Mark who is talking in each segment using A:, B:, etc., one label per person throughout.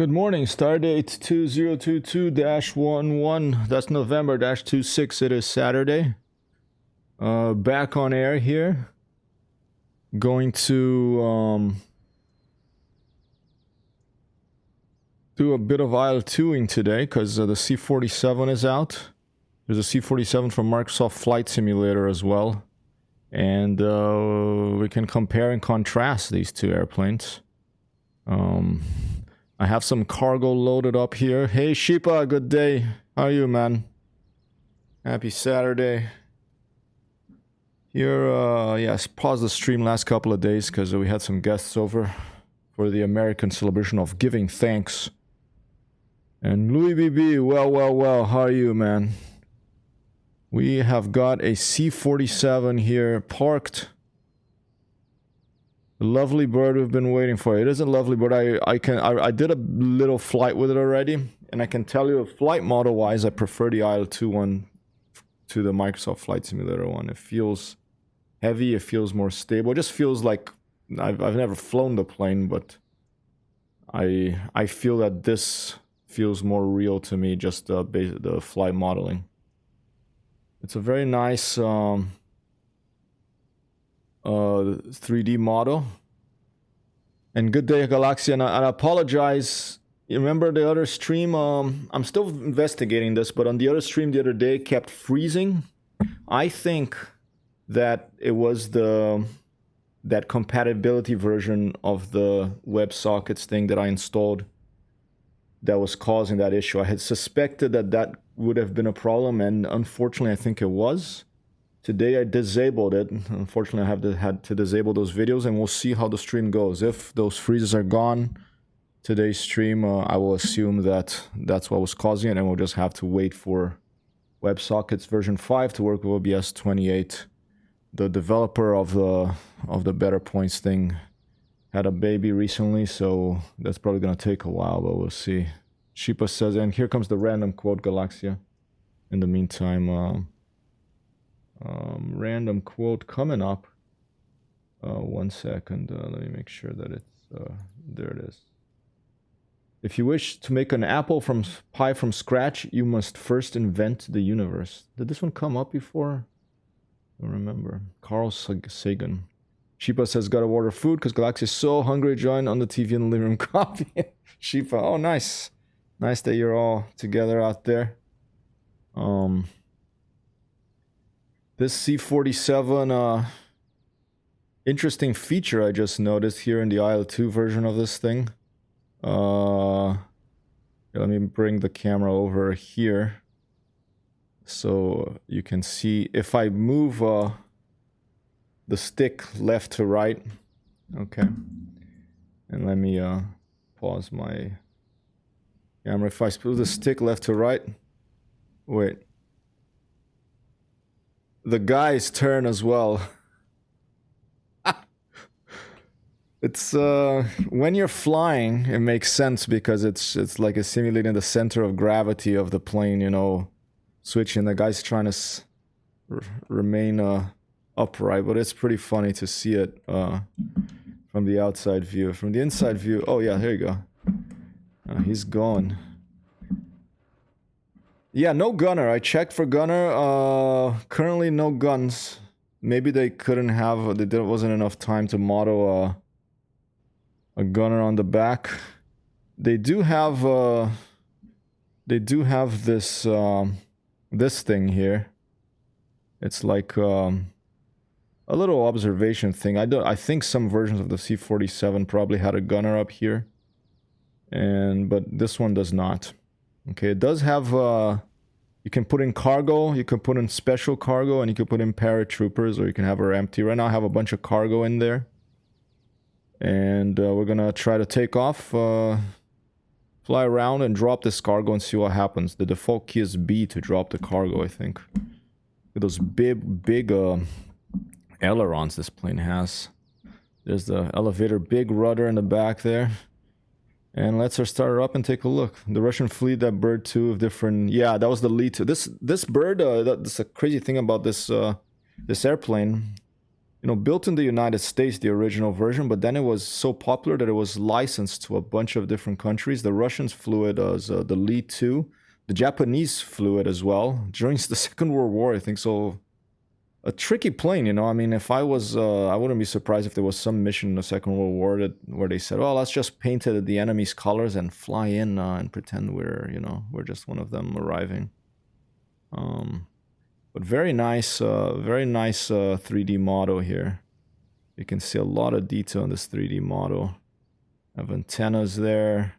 A: Good morning, stardate 2022-11. That's November-26. It is Saturday. Back on air here. Going to do a bit of IL-2ing today because the C-47 is out. There's a C-47 from Microsoft Flight Simulator as well. And we can compare and contrast these two airplanes. I have some cargo loaded up here. Hey Sheepa, good day. How are you, man? Happy Saturday. Here, yes, paused the stream last couple of days because we had some guests over for the American celebration of giving thanks. And Louis BB, well, how are you, man? We have got a C-47 here parked. The lovely bird we've been waiting for. It is a lovely bird. I did a little flight with it already, and I can tell you, flight model wise, I prefer the IL-2 one to the Microsoft Flight Simulator one. It feels heavy. It feels more stable. It just feels like I've never flown the plane, but I feel that this feels more real to me. Just the flight modeling. It's a very nice 3D model. And good day, Galaxy. And I apologize. You remember the other stream? I'm still investigating this, but on the other stream the other day, it kept freezing. I think that it was that compatibility version of the WebSockets thing that I installed that was causing that issue. I had suspected that would have been a problem, and unfortunately I think it was. Today I disabled it. Unfortunately, I had to disable those videos, and we'll see how the stream goes. If those freezes are gone, today's stream, I will assume that that's what was causing it, and we'll just have to wait for WebSockets version 5 to work with OBS 28. The developer of the Better Points thing had a baby recently, so that's probably gonna take a while, but we'll see. Sheepa says, and here comes the random quote, Galaxia. In the meantime, random quote coming up. 1 second. Let me make sure that it's there. It is. If you wish to make an apple pie from scratch, you must first invent the universe. Did this one come up before? I don't remember. Carl Sagan. Sheepa says, gotta order food because Galaxy is so hungry. Join on the TV in the living room. Coffee. Sheepa. Oh, nice. Nice that you're all together out there. This C-47, interesting feature I just noticed here in the IL-2 version of this thing. Let me bring the camera over here so you can see. If I move the stick left to right, okay, and let me pause my camera. If I move the stick left to right, wait. The guys turn as well. It's when you're flying, it makes sense because it's like it's simulating the center of gravity of the plane, you know, switching. The guy's trying to remain upright, but it's pretty funny to see it from the outside view. From the inside view, oh yeah, here you go. He's going. Yeah, no gunner. I checked for gunner. Currently no guns. Maybe they couldn't have, there wasn't enough time to model a gunner on the back. They do have this this thing here. It's like a little observation thing. I think some versions of the C-47 probably had a gunner up here, but this one does not. Okay, it does have, you can put in cargo, you can put in special cargo, and you can put in paratroopers, or you can have her empty. Right now I have a bunch of cargo in there. And we're gonna try to take off, fly around and drop this cargo and see what happens. The default key is B to drop the cargo, I think. Look at those big ailerons this plane has. There's the elevator, big rudder in the back there. And let's start her up and take a look. The Russian fleet, that bird too, of different... Yeah, that was the lead to... This bird, that's a crazy thing about this this airplane. you know, built in the United States, the original version, but then it was so popular that it was licensed to a bunch of different countries. The Russians flew it as the Li-2. The Japanese flew it as well during the Second World War, I think. So a tricky plane, you know. I mean, if I was, I wouldn't be surprised if there was some mission in the Second World War where they said, "Well, let's just paint it the enemy's colors and fly in and pretend we're, you know, we're just one of them arriving." But very nice 3D model here. You can see a lot of detail in this 3D model. Have antennas there.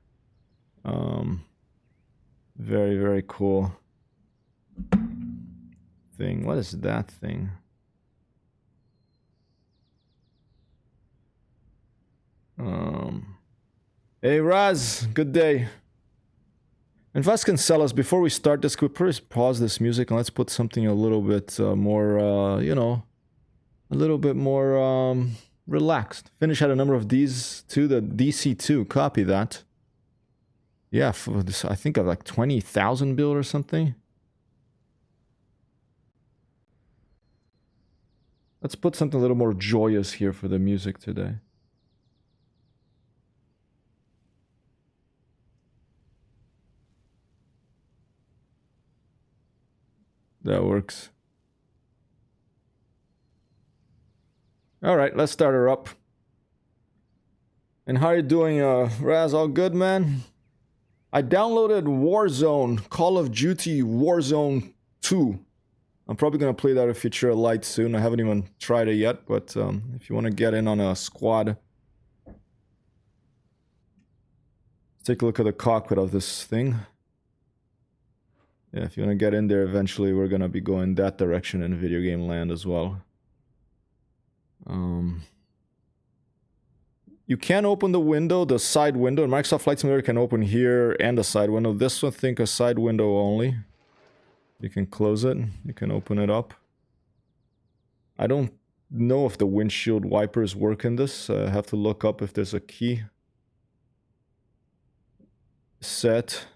A: Very, very cool thing. What is that thing? Hey Raz, good day. And Vas can sell us, before we start this, could we please pause this music and let's put something a little bit more, you know, a little bit more relaxed. Finish had a number of these too, the DC2, copy that. Yeah, for this, I think of like 20,000 build or something. Let's put something a little more joyous here for the music today. That works. All right, let's start her up. And how are you doing, Raz? All good, man? I downloaded Warzone, Call of Duty Warzone 2. I'm probably going to play that at Futura Light soon. I haven't even tried it yet, but if you want to get in on a squad, let's take a look at the cockpit of this thing. Yeah, if you want to get in there, eventually we're going to be going that direction in video game land as well. You can open the window, the side window. Microsoft Flight Simulator can open here and the side window. This one, I think, a side window only. You can close it. You can open it up. I don't know if the windshield wipers work in this. I have to look up if there's a key set.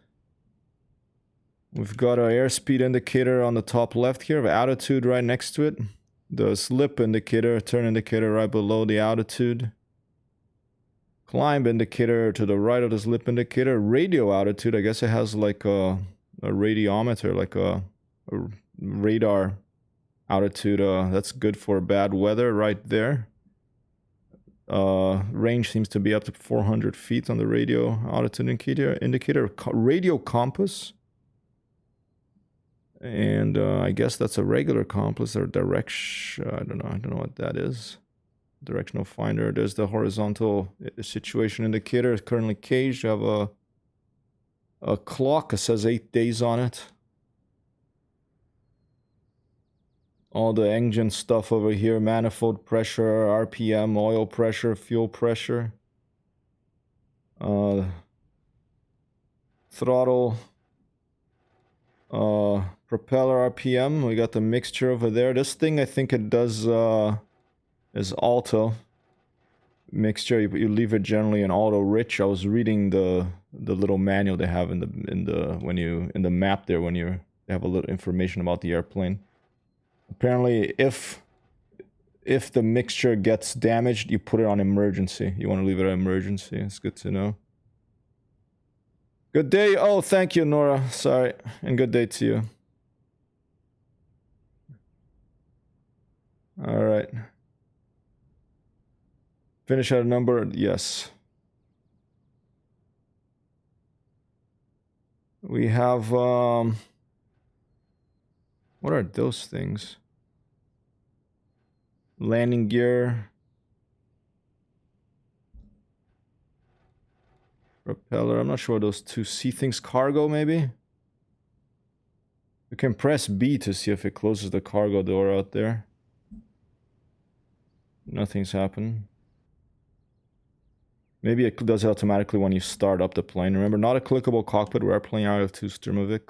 A: We've got an airspeed indicator on the top left here, altitude right next to it. The slip indicator, turn indicator right below the altitude. Climb indicator to the right of the slip indicator. Radio altitude, I guess it has like a radiometer, like a radar altitude. That's good for bad weather right there. Range seems to be up to 400 feet on the radio altitude indicator. Radio compass. And I guess that's a regular compass or direction. I don't know what that is. Directional finder. There's the horizontal situation indicator. It's currently caged. You have a clock that says 8 days on it. All the engine stuff over here. Manifold pressure, RPM, oil pressure, fuel pressure. Throttle. Propeller RPM. We got the mixture over there. This thing, I think it does is auto mixture. You leave it generally in auto rich. I was reading the little manual they have in the map there when they have a little information about the airplane. Apparently, if the mixture gets damaged, you put it on emergency. You want to leave it on emergency. It's good to know. Good day. Oh, thank you, Nora. Sorry. And good day to you. All right. Finish at a number? Yes. We have, what are those things? Landing gear. Propeller. I'm not sure what those two C things. Cargo, maybe? You can press B to see if it closes the cargo door out there. Nothing's happened. Maybe it does it automatically when you start up the plane. Remember, not a clickable cockpit. We're playing IL-2 Sturmovik.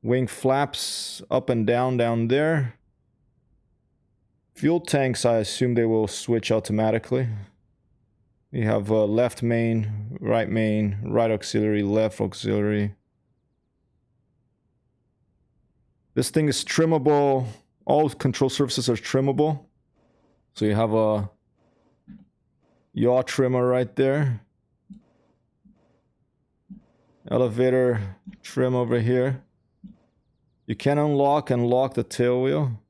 A: Wing flaps up and down there. Fuel tanks, I assume they will switch automatically. We have left main, right auxiliary, left auxiliary. This thing is trimmable. All control surfaces are trimmable. So you have a yaw trimmer right there. Elevator trim over here. You can unlock and lock the tail wheel.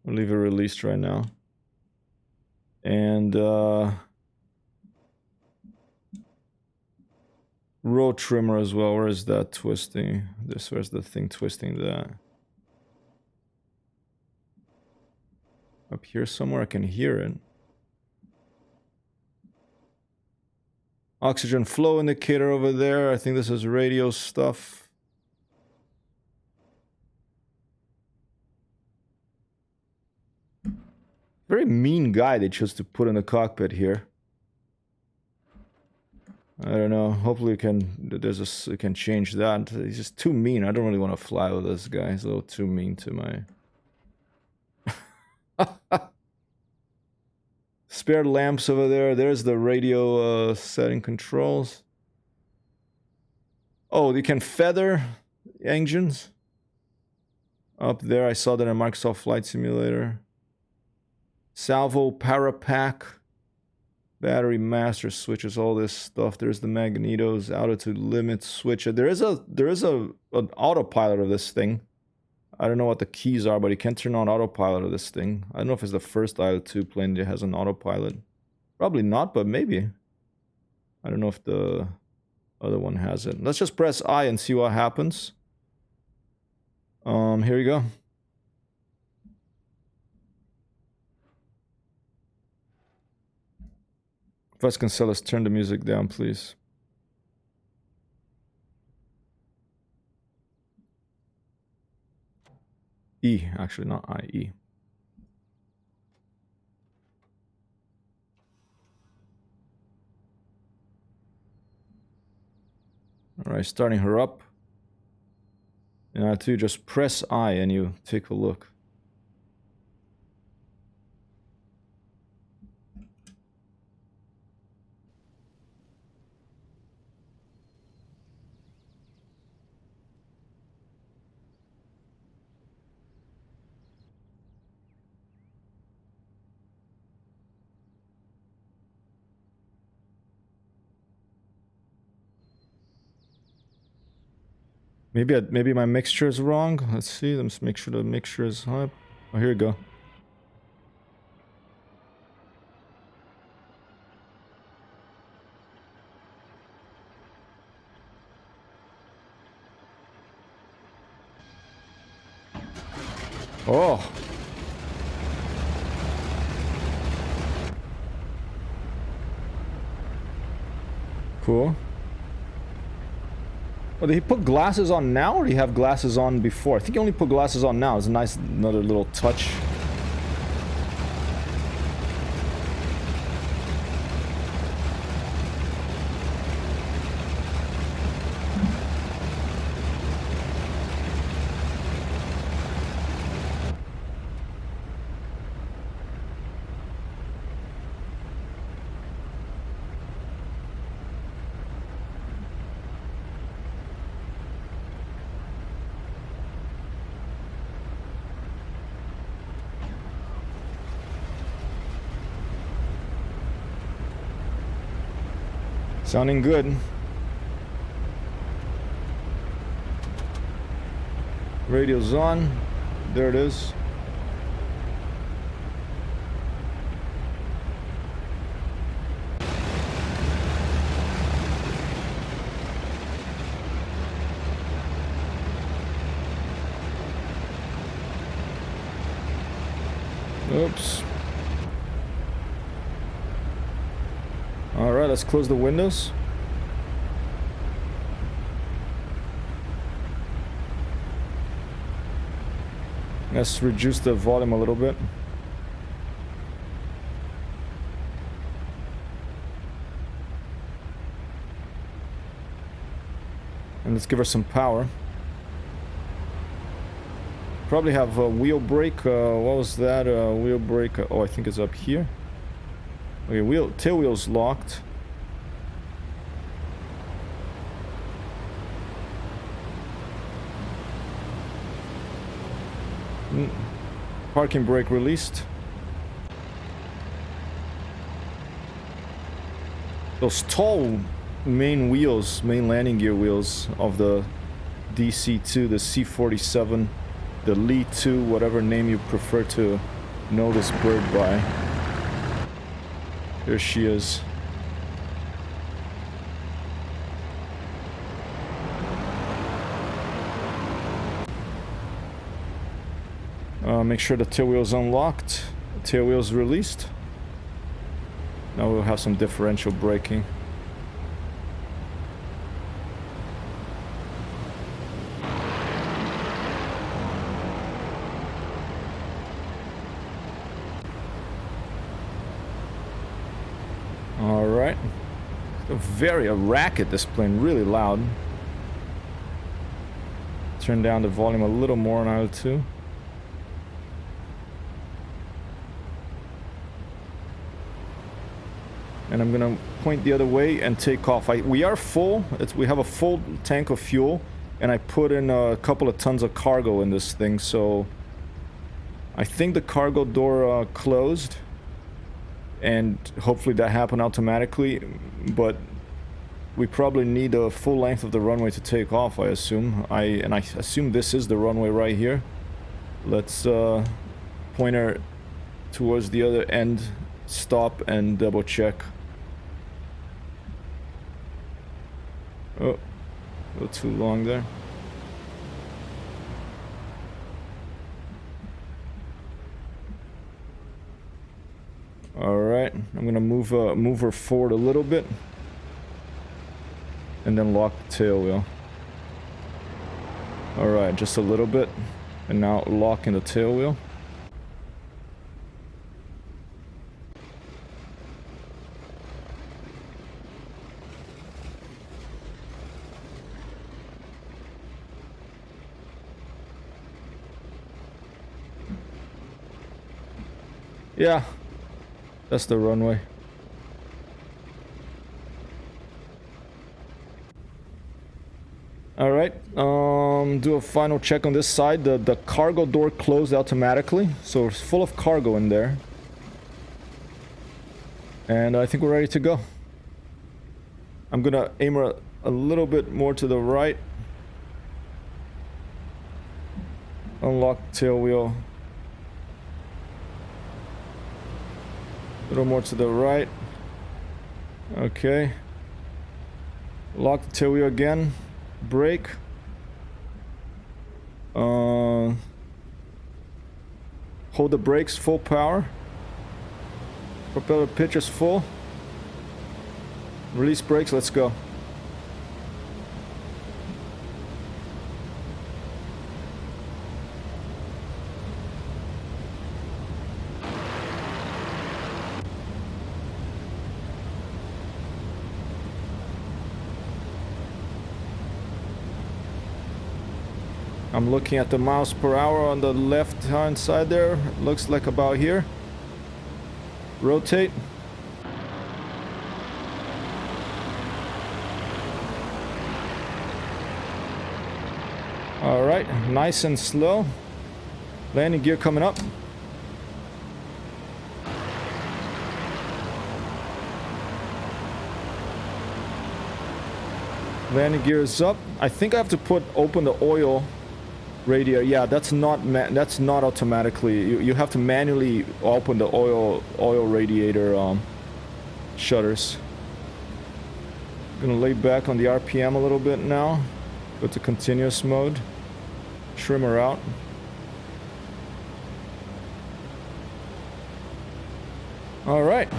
A: I'll leave it released right now. And row trimmer as well. Where is that twisting? Where's the thing twisting that? Up here somewhere, I can hear it. Oxygen flow indicator over there. I think this is radio stuff. Very mean guy they chose to put in the cockpit here. I don't know. Hopefully we can change that. He's just too mean. I don't really want to fly with this guy. He's a little too mean to my... Spare lamps over there. There's the radio setting controls. Oh, you can feather engines. Up there, I saw that in Microsoft Flight Simulator. Salvo, power pack, battery master switches, all this stuff. There's the magnetos, altitude limit switch. There is an autopilot of this thing. I don't know what the keys are, but you can turn on autopilot of this thing. I don't know if it's the first IL-2 plane that has an autopilot. Probably not, but maybe. I don't know if the other one has it. Let's just press I and see what happens. Here we go. First Cancellus, turn the music down, please. E, actually, not I, E. Alright, starting her up. And I have to just press I and you take a look. Maybe my mixture is wrong. Let's see. Let's make sure the mixture is high. Oh, here we go. Oh. Cool. Oh, did he put glasses on now, or did he have glasses on before? I think he only put glasses on now. It's a nice, another little touch. Sounding good. Radio's on. There it is. Oops. Alright, let's close the windows. Let's reduce the volume a little bit. And let's give her some power. Probably have a wheel brake. What was that? Wheel brake. Oh, I think it's up here. Okay, tail wheel's locked. Parking brake released. Those tall main wheels, main landing gear wheels of the DC-2, the C-47, the Lee-2, whatever name you prefer to know this bird by. Here she is. Make sure the tail wheel is unlocked. Tail wheel is released. Now we'll have some differential braking. Alright. Very a racket, this plane, really loud. Turn down the volume a little more on IL-2. And I'm gonna point the other way and take off. We are full. We have a full tank of fuel, and I put in a couple of tons of cargo in this thing, so I think the cargo door closed, and hopefully that happened automatically, but we probably need a full length of the runway to take off, I assume. I assume this is the runway right here. Let's point her towards the other end, stop, and double check. Oh, a little too long there. Alright, I'm gonna move her forward a little bit. And then lock the tail wheel. Alright, just a little bit. And now locking the tail wheel. Yeah, that's the runway. Alright, do a final check on this side. The cargo door closed automatically, so it's full of cargo in there. And I think we're ready to go. I'm gonna aim her a little bit more to the right. Unlock tail wheel. A little more to the right. Okay. Lock the tail wheel again. Brake. Hold the brakes full power. Propeller pitch is full. Release brakes, let's go. I'm looking at the miles per hour on the left hand side there. Looks like about here. Rotate. Alright, nice and slow. Landing gear coming up. Landing gear is up. I think I have to open the oil radiator. Yeah, that's not automatically. You have to manually open the oil radiator shutters. I'm gonna lay back on the RPM a little bit now. Go to continuous mode. Trim her out. All right.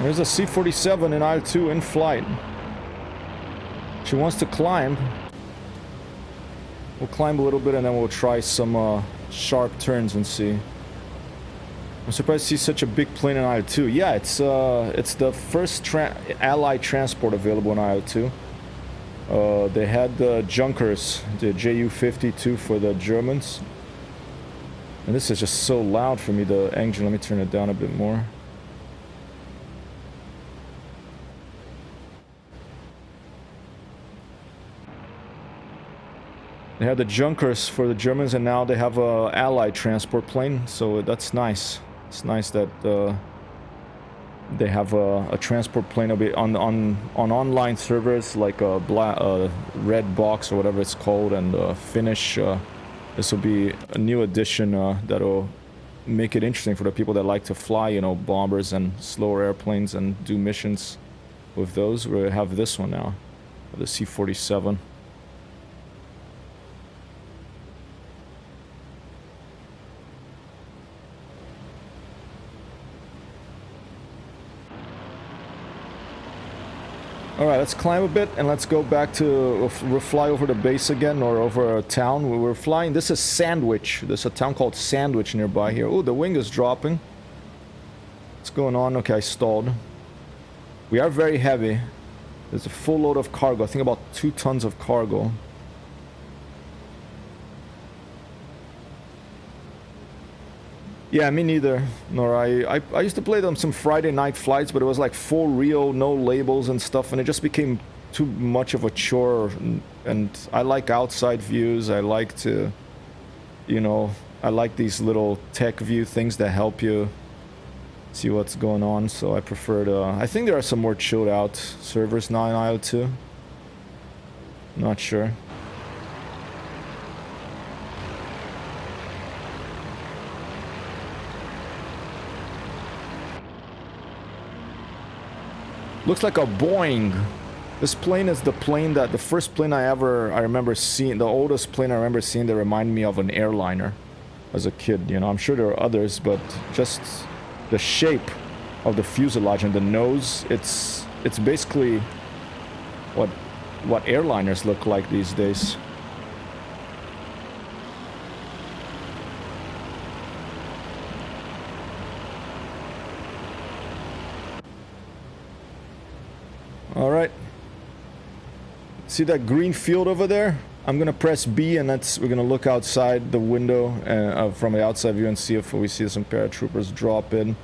A: There's a C-47 in IL-2 in flight. She wants to climb. We'll climb a little bit and then we'll try some sharp turns and see. I'm surprised to see such a big plane in IL-2. Yeah, it's the first Allied transport available in IL-2. They had the Junkers, the Ju-52 for the Germans. And this is just so loud for me, the engine. Let me turn it down a bit more. They had the Junkers for the Germans, and now they have a Allied transport plane. So that's nice. It's nice that they have a transport plane on online servers like a Red Box or whatever it's called, and Finnish. This will be a new addition that'll make it interesting for the people that like to fly, you know, bombers and slower airplanes and do missions with those. We have this one now, the C-47. Alright, let's climb a bit and let's go back to... We'll fly over the base again, or over a town. We're flying... This is Sandwich. There's a town called Sandwich nearby here. Oh, the wing is dropping. What's going on? Okay, I stalled. We are very heavy. There's a full load of cargo. I think about 2 tons of cargo. Yeah, me neither. Nor I used to play them some Friday night flights, but it was like full Rio, no labels and stuff, and it just became too much of a chore. And I like outside views. I like to, you know, I like these little tech view things that help you see what's going on. So I prefer to... I think there are some more chilled out servers now in IO2. Not sure. Looks like a Boeing. This plane is the plane that... The first plane I remember seeing... The oldest plane I remember seeing that reminded me of an airliner as a kid, you know. I'm sure there are others, but just the shape of the fuselage and the nose, it's basically what airliners look like these days. All right. See that green field over there? I'm gonna press B, and we're gonna look outside the window from the outside view and see if we see some paratroopers drop in.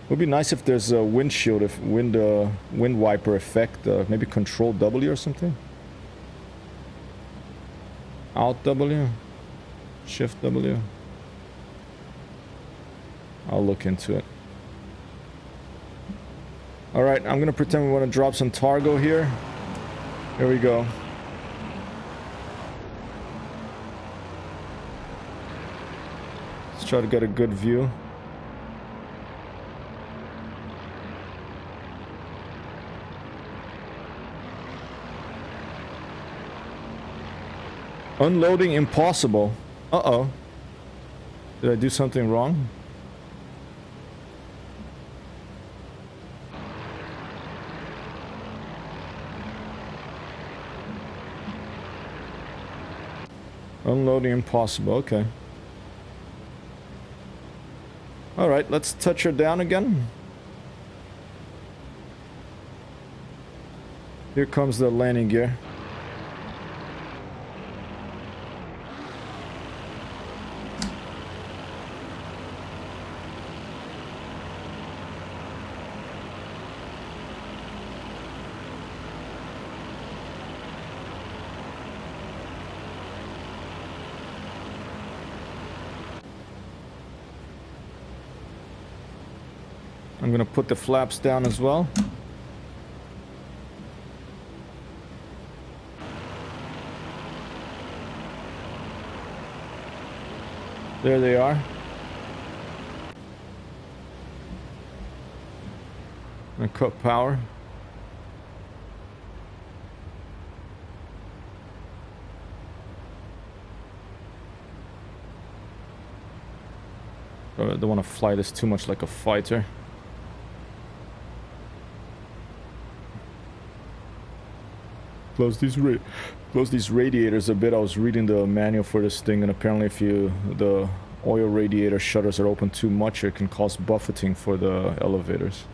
A: Would be nice if there's a windshield, wind wiper effect, maybe Control W or something. Alt W, Shift W. I'll look into it. Alright, I'm gonna pretend we want to drop some Targo here. Here we go. Let's try to get a good view. Unloading impossible. Uh-oh. Did I do something wrong? Unloading impossible, okay. Alright, let's touch her down again. Here comes the landing gear. I'm gonna put the flaps down as well. There they are. And cut power. I don't want to fly this too much like a fighter. Close these radiators a bit. I was reading the manual for this thing, and apparently if the oil radiator shutters are open too much, it can cause buffeting for the elevators.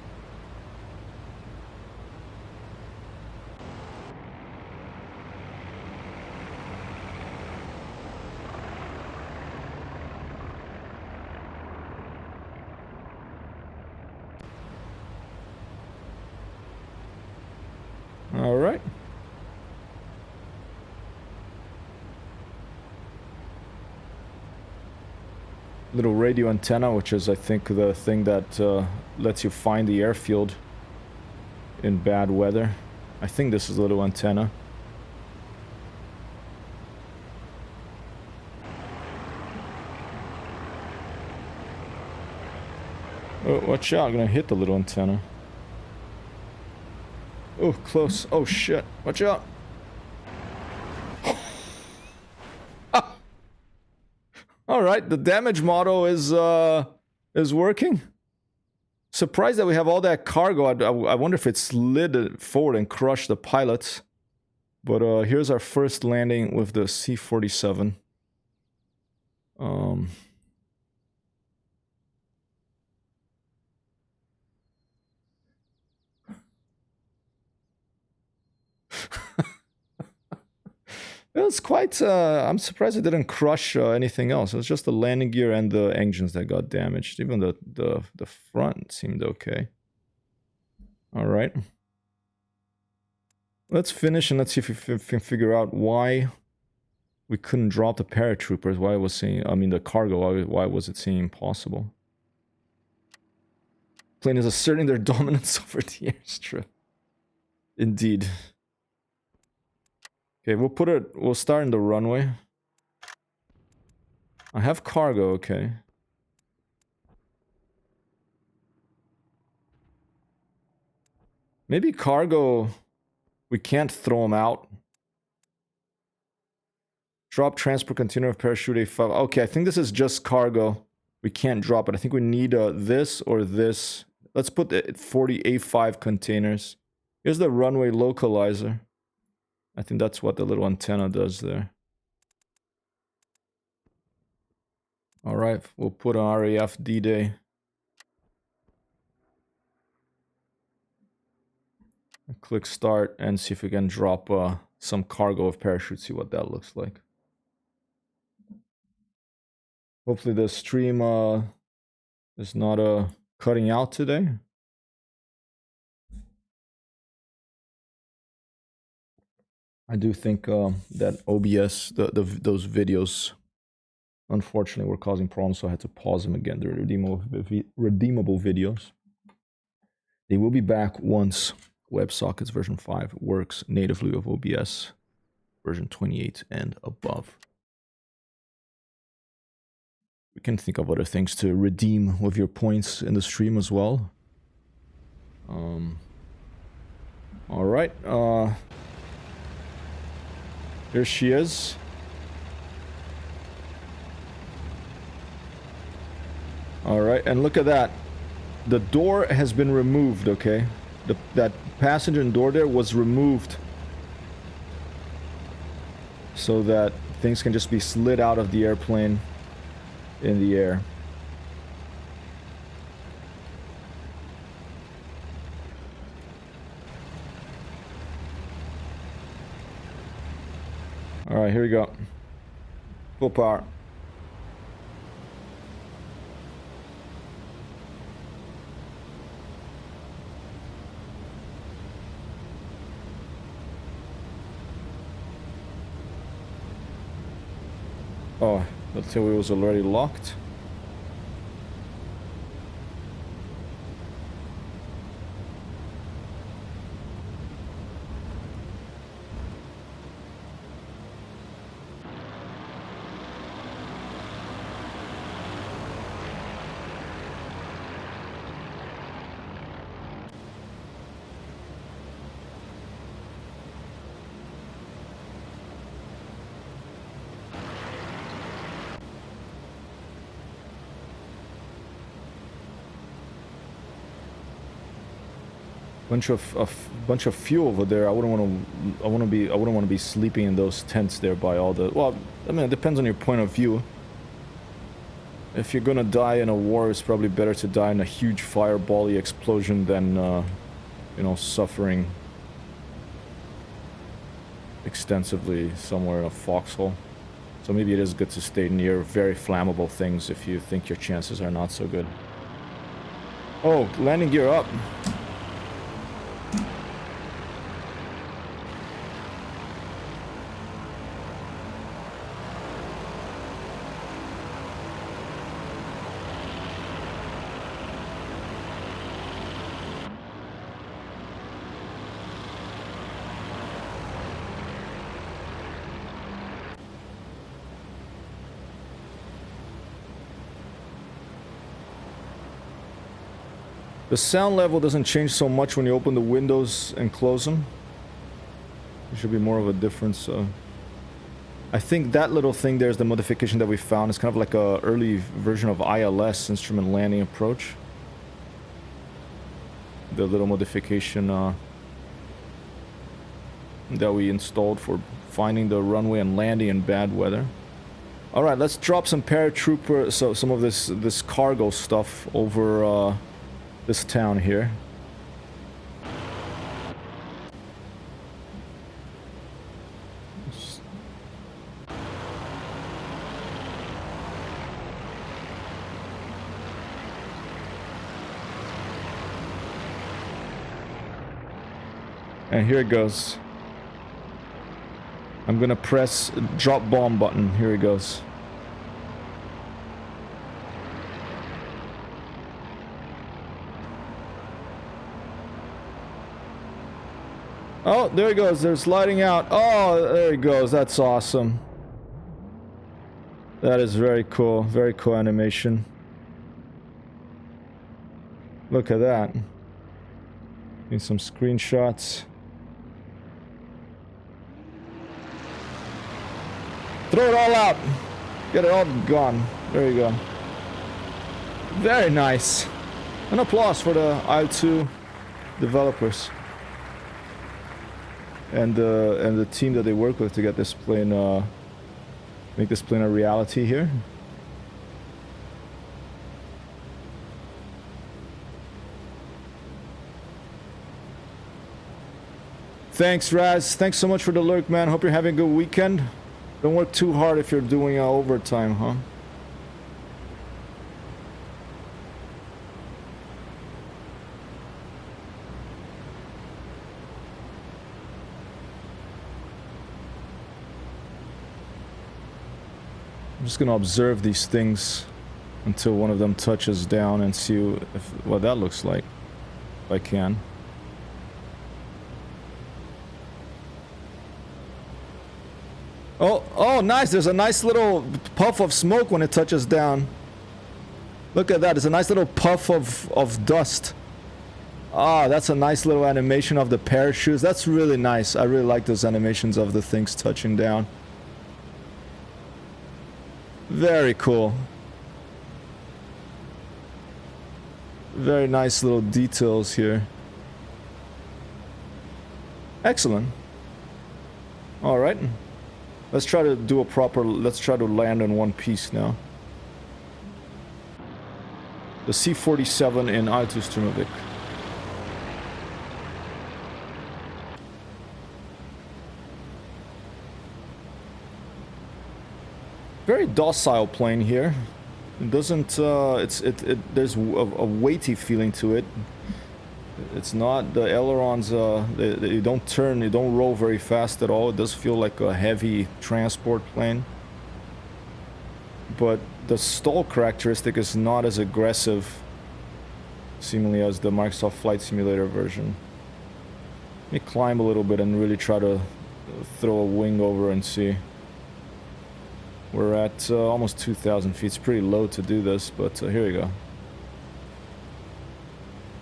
A: All right. Little radio antenna, which is, I think, the thing that lets you find the airfield in bad weather. I think this is a little antenna. Oh, watch out, I'm gonna hit the little antenna. Oh, close. Oh, shit. Watch out. Alright, the damage model is working. Surprised that we have all that cargo. I wonder if it slid forward and crushed the pilots. But here's our first landing with the C-47. It was quite, I'm surprised it didn't crush anything else. It was just the landing gear and the engines that got damaged. Even the front seemed okay. Alright. Let's finish and let's see if we can figure out why we couldn't drop the paratroopers. Why it was saying, I mean the cargo, why was it saying impossible? Plane is asserting their dominance over the airstrip. Indeed. Okay, we'll start in the runway. I have cargo, okay. Maybe cargo, we can't throw them out. Drop transport container of parachute A5. Okay, I think this is just cargo. We can't drop it. I think we need this or this. Let's put the 40 A5 containers. Here's the runway localizer. I think that's what the little antenna does there. Alright, we'll put on RAF D-Day. Click start and see if we can drop some cargo of parachutes, see what that looks like. Hopefully the stream is not cutting out today. I do think that OBS, those videos, unfortunately, were causing problems, so I had to pause them again. They're redeemable videos. They will be back once WebSockets version 5 works natively with OBS version 28 and above. We can think of other things to redeem with your points in the stream as well. All right. Here she is. Alright, and look at that. The door has been removed, okay? That passenger door there was removed. So that things can just be slid out of the airplane in the air. Alright, here we go. Full power. Oh, the tailwheel was already locked. Bunch of fuel over there. I wouldn't want to be sleeping in those tents there by all the. Well, I mean, it depends on your point of view. If you're gonna die in a war, it's probably better to die in a huge fireball-y explosion than, you know, suffering extensively somewhere in a foxhole. So maybe it is good to stay near very flammable things if you think your chances are not so good. Oh, landing gear up. The sound level doesn't change so much when you open the windows and close them. There should be more of a difference. I think that little thing there is the modification that we found. It's kind of like a early version of ILS, instrument landing approach. The little modification that we installed for finding the runway and landing in bad weather. All right, let's drop some paratrooper, so some of this cargo stuff over this town here. And here it goes. I'm gonna press drop bomb button. Here it goes. Oh, there it goes. They're sliding out. Oh, there it goes. That's awesome. That is very cool. Very cool animation. Look at that. Need some screenshots. Throw it all out. Get it all gone. There you go. Very nice. An applause for the IL-2 developers. And the team that they work with to get this plane, make this plane a reality here. Thanks, Raz. Thanks so much for the lurk, man. Hope you're having a good weekend. Don't work too hard if you're doing overtime, huh? I'm just gonna observe these things until one of them touches down and see what that looks like, if I can. Oh, nice. There's a nice little puff of smoke when it touches down. Look at that. There's a nice little puff of dust. Ah, that's a nice little animation of the parachutes. That's really nice. I really like those animations of the things touching down. Very cool. Very nice little details here. Excellent. All right. Let's try to do a proper, let's try to land in one piece now. The C-47 in Altus Strumovik. Very docile plane here. It doesn't, there's a weighty feeling to it. It's not, the ailerons, they don't turn, they don't roll very fast at all. It does feel like a heavy transport plane. But the stall characteristic is not as aggressive, seemingly, as the Microsoft Flight Simulator version. Let me climb a little bit and really try to throw a wing over and see. We're at almost 2,000 feet. It's pretty low to do this, but here we go.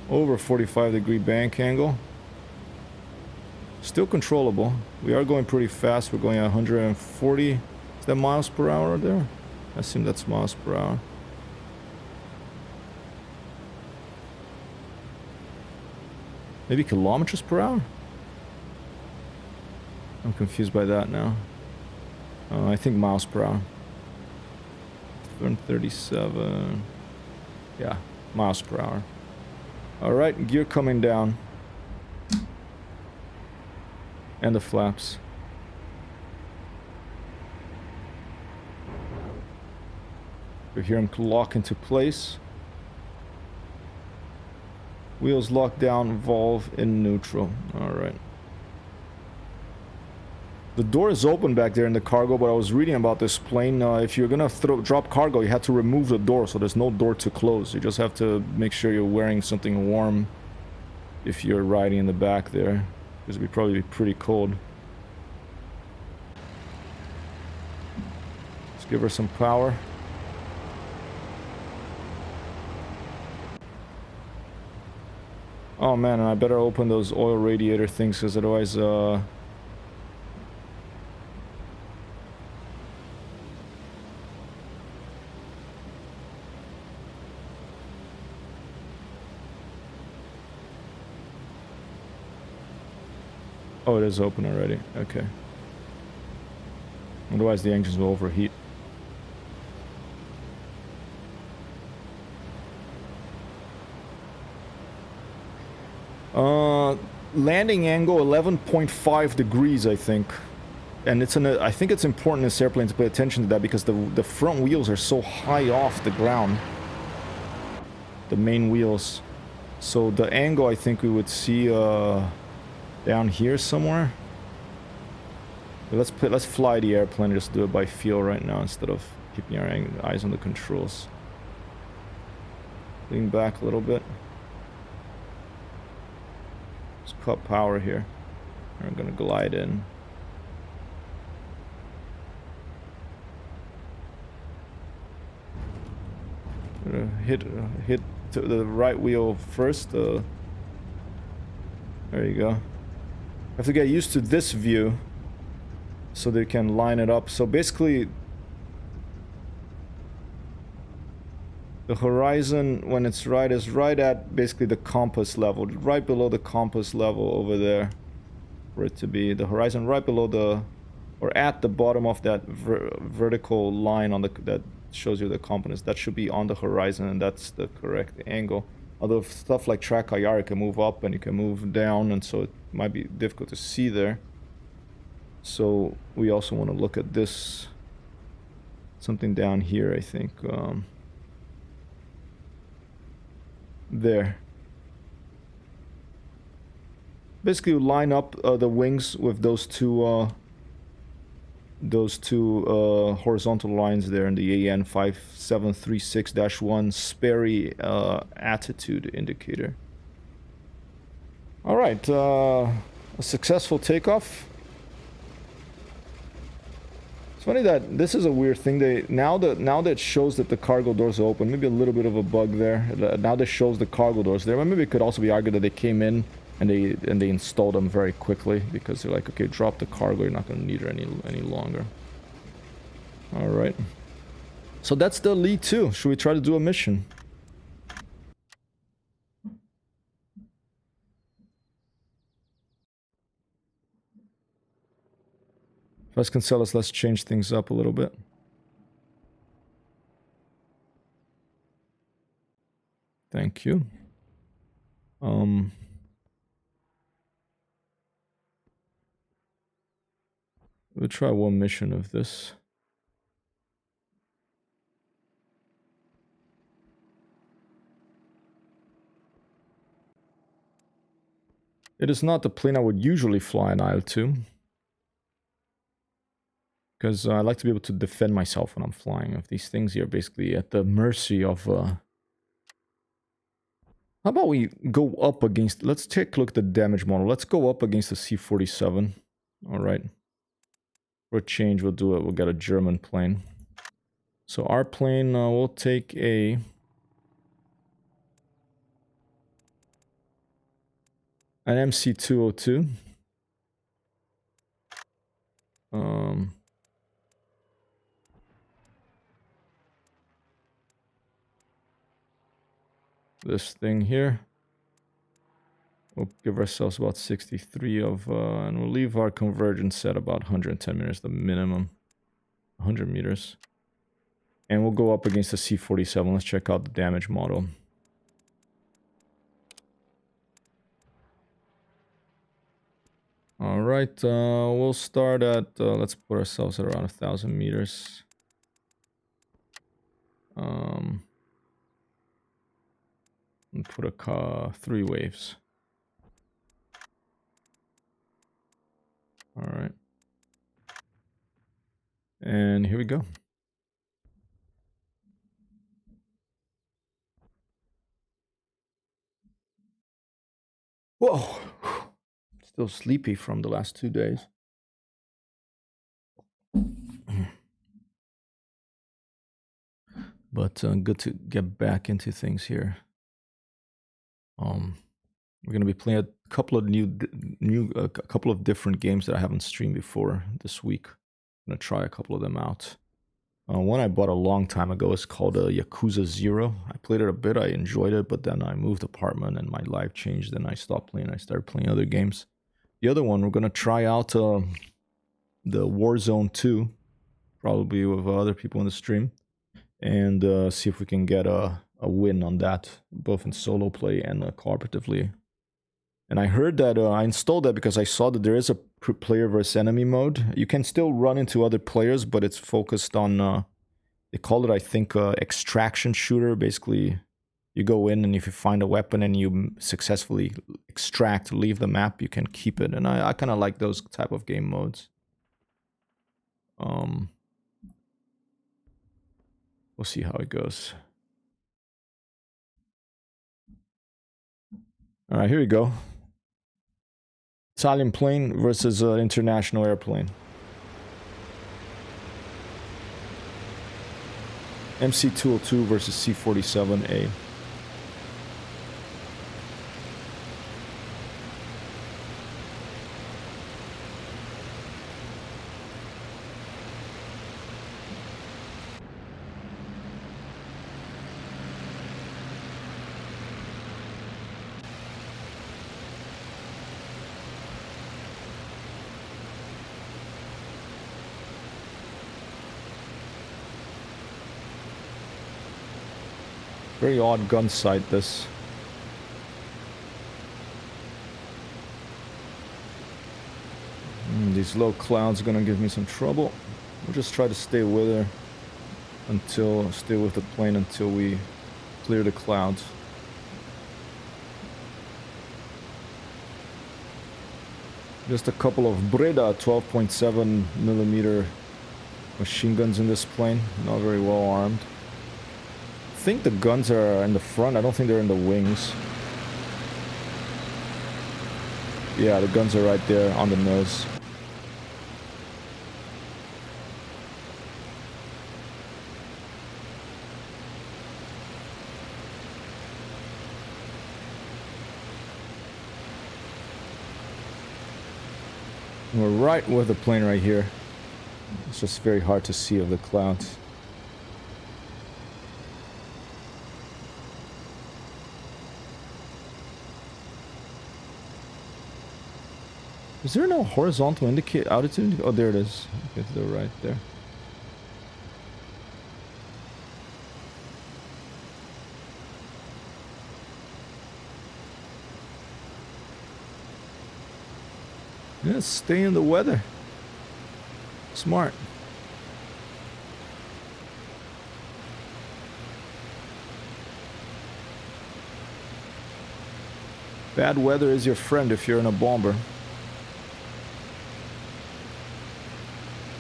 A: Over 45-degree bank angle. Still controllable. We are going pretty fast. We're going at 140. Is that miles per hour there? I assume that's miles per hour. Maybe kilometers per hour? I'm confused by that now. I think miles per hour. 137. Yeah, miles per hour. Alright, gear coming down. And the flaps. You hear them lock into place. Wheels locked down, valve in neutral. Alright. The door is open back there in the cargo, but I was reading about this plane. If you're gonna drop cargo, you have to remove the door, so there's no door to close. You just have to make sure you're wearing something warm if you're riding in the back there, because it would probably be pretty cold. Let's give her some power. Oh man, I better open those oil radiator things, because otherwise, oh, it is open already. Okay. Otherwise, the engines will overheat. Landing angle 11.5 degrees, I think. And I think it's important in this airplane to pay attention to that, because the front wheels are so high off the ground. The main wheels. So the angle, I think we would see down here somewhere. Let's fly the airplane and just do it by feel right now instead of keeping our eyes on the controls. Lean back a little bit. Just cut power here. We're gonna glide in. Hit to the right wheel first. There you go. Have to get used to this view so they can line it up. So basically, the horizon, when it's right, is right at basically the compass level, right below the compass level over there, for it to be the horizon, right below the, or at the bottom of that vertical line on the that shows you the compass. That should be on the horizon, and that's the correct angle. Although stuff like track IR, you can move up and you can move down, and so it might be difficult to see there. So we also want to look at this, something down here, I think. There. Basically, you line up the wings with those two horizontal lines there in the AN 5736-1 Sperry attitude indicator. All right, a successful takeoff. It's funny that this is a weird thing. Now that it shows that the cargo doors are open, maybe a little bit of a bug there. Now that shows the cargo doors there. Maybe it could also be argued that they came in and they installed them very quickly, because they're like, okay, drop the cargo. You're not going to need it any longer. All right. So that's the Li 2. Should we try to do a mission? Vasconcelos, let's change things up a little bit. Thank you. We'll try one mission of this. It is not the plane I would usually fly in IL-2. Because I like to be able to defend myself when I'm flying. Of these things here, basically at the mercy of... How about we go up against... Let's take a look at the damage model. Let's go up against the C-47. Alright. For a change, we'll do it. We'll get a German plane. So our plane will take an MC-202. This thing here. We'll give ourselves about 63 of, and we'll leave our convergence at about 110 meters, the minimum. 100 meters. And we'll go up against the C-47. Let's check out the damage model. Alright, we'll start at, let's put ourselves at around 1,000 meters. And put a 3 waves. Alright. And here we go. Whoa! Still sleepy from the last 2 days. But good to get back into things here. We're gonna be playing a couple of a couple of different games that I haven't streamed before this week. I'm gonna try a couple of them out. One I bought a long time ago is called Yakuza 0. I played it a bit, I enjoyed it, but then I moved apartment and my life changed and I stopped playing. I started playing other games. The other one, we're gonna try out the Warzone 2, probably with other people in the stream, and see if we can get a win on that, both in solo play and cooperatively. And I heard that, I installed that because I saw that there is a player versus enemy mode. You can still run into other players, but it's focused on, they call it, I think, extraction shooter. Basically, you go in and if you find a weapon and you successfully extract, leave the map, you can keep it. And I kind of like those type of game modes. We'll see how it goes. All right, here we go. Italian plane versus international airplane. MC-202 versus C-47A. Very odd gun sight, this. These low clouds are gonna give me some trouble. We'll just try to stay with her stay with the plane until we clear the clouds. Just a couple of Breda 12.7 millimeter machine guns in this plane, not very well armed. I think the guns are in the front. I don't think they're in the wings. Yeah, the guns are right there on the nose. And we're right with the plane right here. It's just very hard to see of the clouds. Is there no horizontal indicate altitude? Oh, there it is. Okay, they're right there. Yeah, stay in the weather. Smart. Bad weather is your friend if you're in a bomber.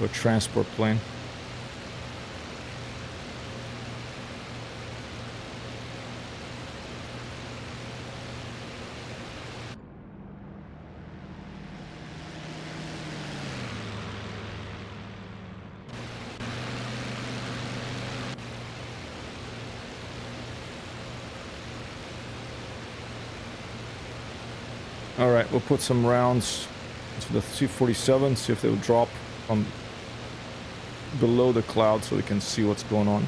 A: Or transport plane. All right, we'll put some rounds to the C-47, see if they'll drop on below the cloud so we can see what's going on.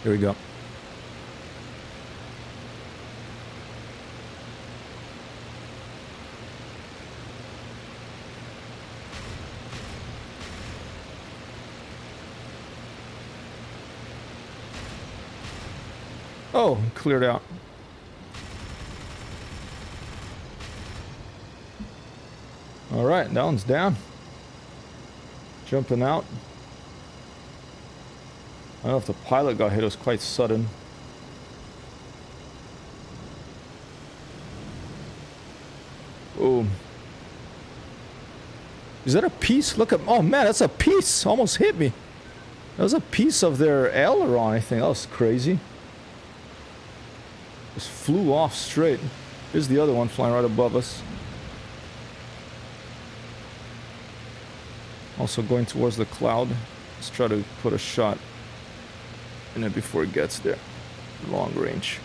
A: Here we go. Oh, cleared out. All right, that one's down. Jumping out. I don't know if the pilot got hit. It was quite sudden. Oh. Is that a piece? Look at... Oh, man, that's a piece. Almost hit me. That was a piece of their aileron, I think. That was crazy. Just flew off straight. Here's the other one flying right above us. Also going towards the cloud. Let's try to put a shot in it before it gets there. Long range.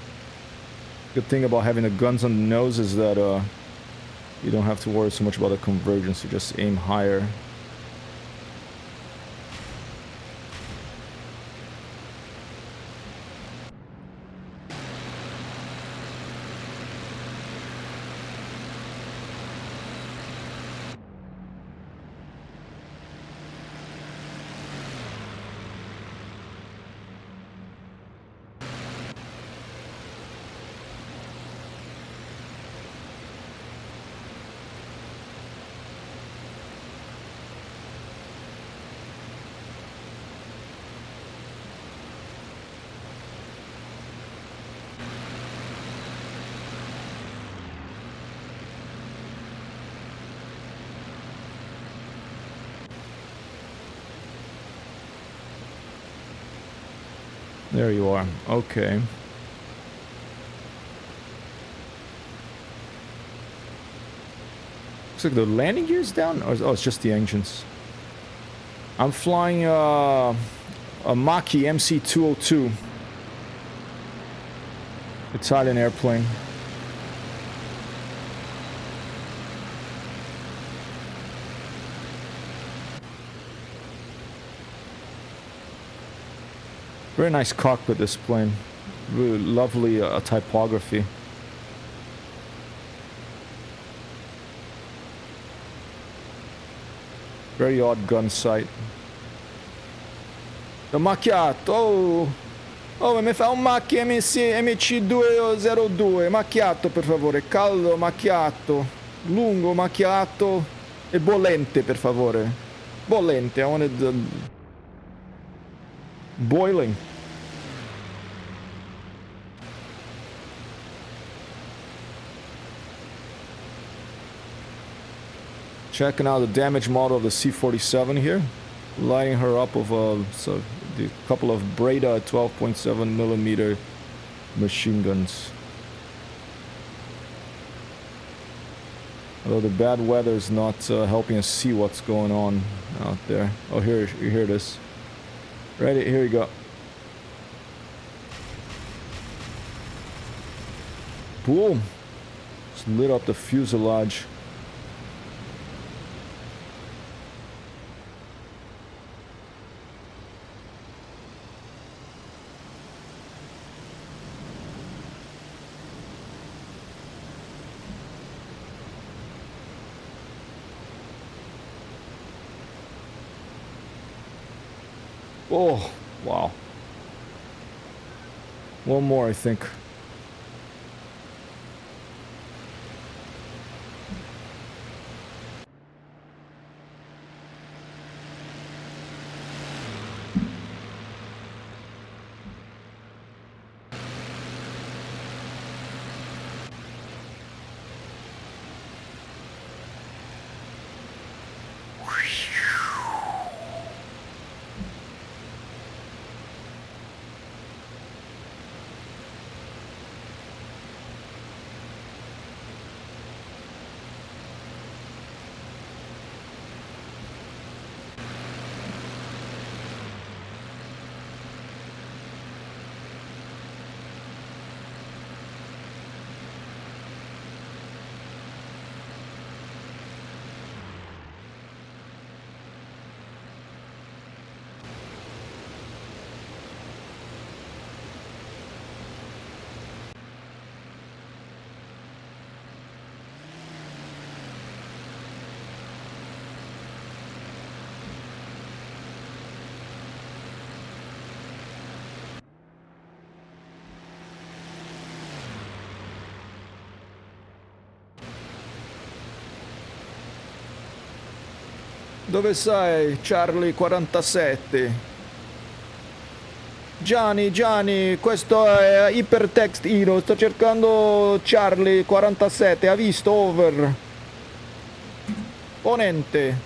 A: Good thing about having the guns on the nose is that you don't have to worry so much about the convergence. You just aim higher. There you are. Okay. Looks like the landing gear's down? Or, oh, it's just the engines. I'm flying a Mach-E MC-202. Italian airplane. Very nice cockpit, this plane. Really lovely typography. Very odd gun sight. The macchiato! Oh, mi fa un Mach-E MC202. Macchiato, per favore. Caldo, macchiato. Lungo, macchiato. E bollente, per favore. Bollente, I wanted the... boiling. Checking out the damage model of the C-47 here. Lighting her up with a couple of Breda 12.7mm machine guns. Although the bad weather is not helping us see what's going on out there. Oh, here it is. Ready? Here we go. Boom! Just lit up the fuselage. Oh, wow. One more, I think. Dove sei, Charlie 47? Gianni, questo è Hypertext Hero, sto cercando Charlie 47, ha visto? Over. Ponente.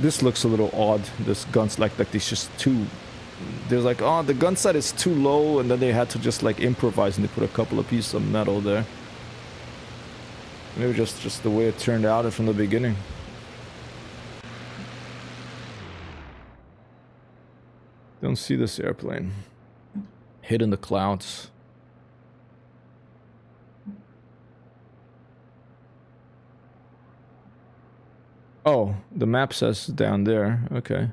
A: This looks a little odd. This gun's like it's just too... There's like, oh, the gun sight is too low, and then they had to just like improvise and they put a couple of pieces of metal there. Maybe just the way it turned out from the beginning. Don't see this airplane. Hid in the clouds. Oh, the map says down there. Okay.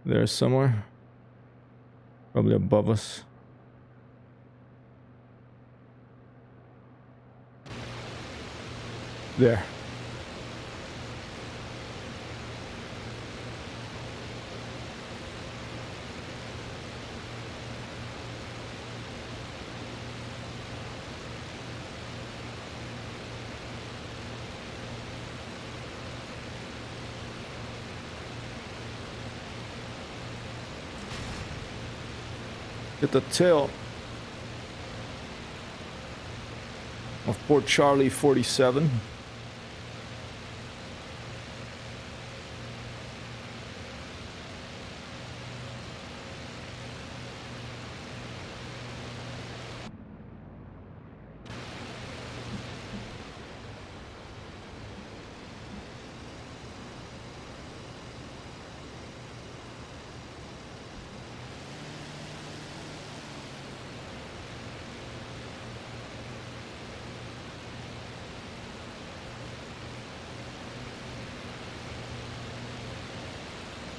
A: There's somewhere. Probably above us. There. Get the tail of poor Charlie 47.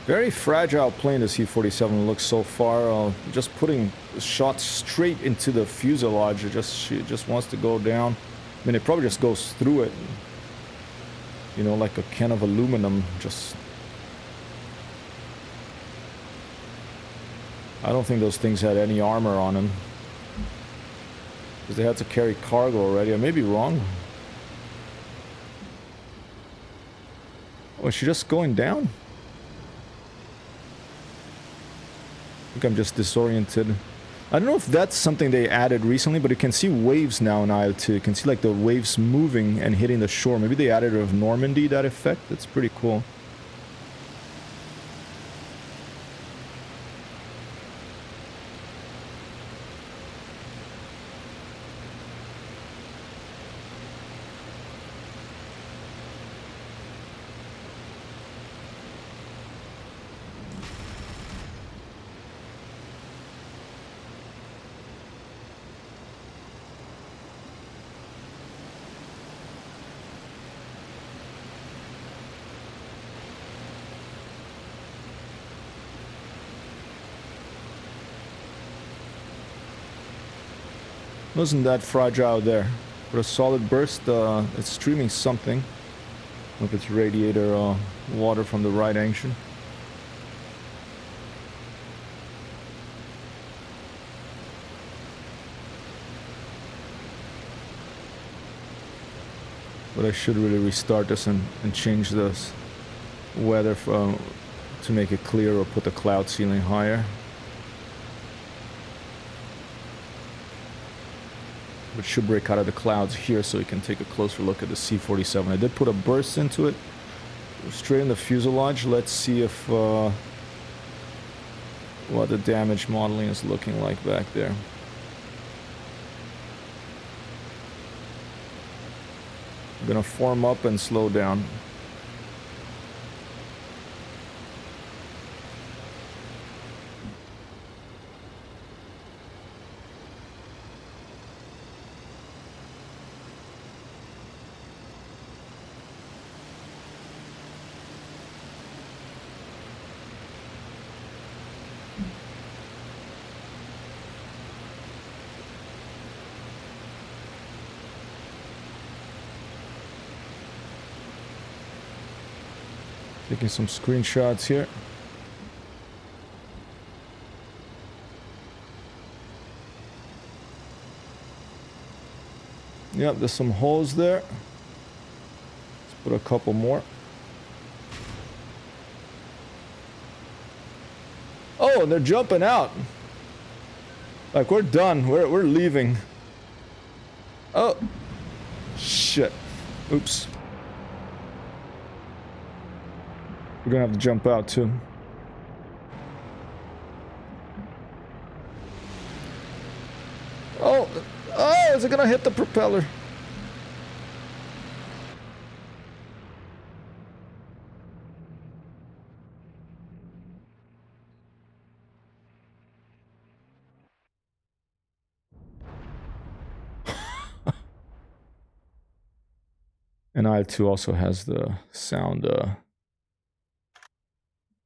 A: Very fragile plane, the C-47 looks so far. Just putting shots straight into the fuselage. It just wants to go down. I mean, it probably just goes through it. You know, like a can of aluminum. Just... I don't think those things had any armor on them. Because they had to carry cargo already. I may be wrong. Oh, is she just going down? I think I'm just disoriented. I don't know if that's something they added recently, but you can see waves now in IL-2. You can see like the waves moving and hitting the shore. Maybe they added of Normandy that effect. That's pretty cool. Wasn't that fragile there. For a solid burst, it's streaming something. If it's radiator water from the right engine. But I should really restart this and change this weather to make it clear, or put the cloud ceiling higher. It should break out of the clouds here so you can take a closer look at the C-47. I did put a burst into it, straight in the fuselage. Let's see if what the damage modeling is looking like back there. I'm gonna form up and slow down. Taking some screenshots here. Yep, there's some holes there. Let's put a couple more. Oh, they're jumping out. Like, we're done. We're leaving. Oh! Shit. Oops. We're gonna have to jump out too. Oh! Oh! Is it gonna hit the propeller? And I2 also has the sound,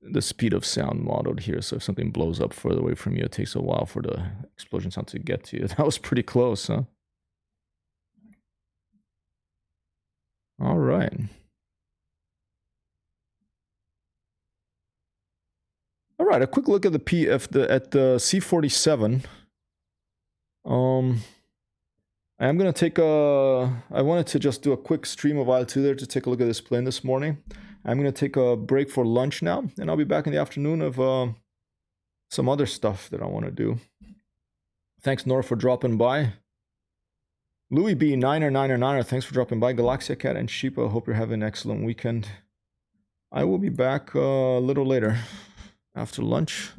A: the speed of sound modeled here, so if something blows up further away from you, it takes a while for the explosion sound to get to you. That was pretty close, huh? Alright. Alright, a quick look at the C-47. I am gonna take I wanted to just do a quick stream of IL-2 there to take a look at this plane this morning. I'm gonna take a break for lunch now, and I'll be back in the afternoon of some other stuff that I want to do. Thanks, Nora, for dropping by. Louis B, 9er, thanks for dropping by. Galaxia Cat and Sheepa, hope you're having an excellent weekend. I will be back a little later, after lunch.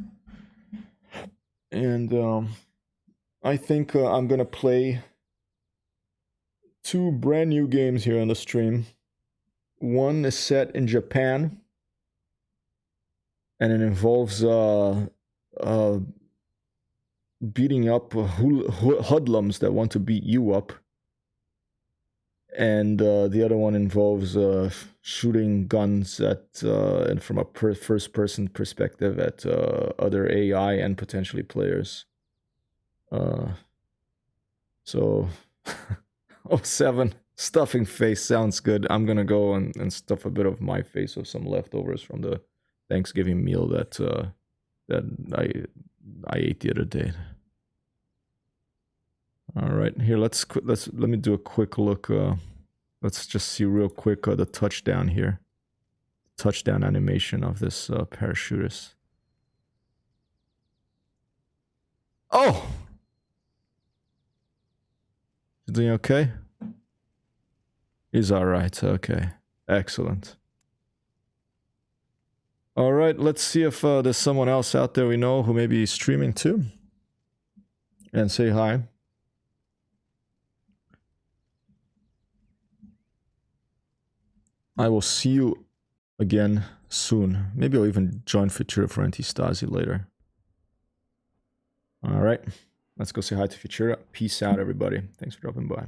A: And I think I'm gonna play 2 brand new games here on the stream. One is set in Japan, and it involves beating up hoodlums that want to beat you up. And the other one involves shooting guns at and from a first-person perspective at other AI and potentially players. So, 07 stuffing face sounds good. I'm gonna go and stuff a bit of my face with some leftovers from the Thanksgiving meal that I ate the other day. All right, here let me do a quick look. Let's just see real quick the touchdown here, touchdown animation of this parachutist. Oh, is he okay? He's all right. Okay, excellent. All right, let's see if there's someone else out there we know who may be streaming too, and say hi. I will see you again soon. Maybe I'll even join Futura for Antistasi later. All right, let's go say hi to Futura. Peace out, everybody. Thanks for dropping by.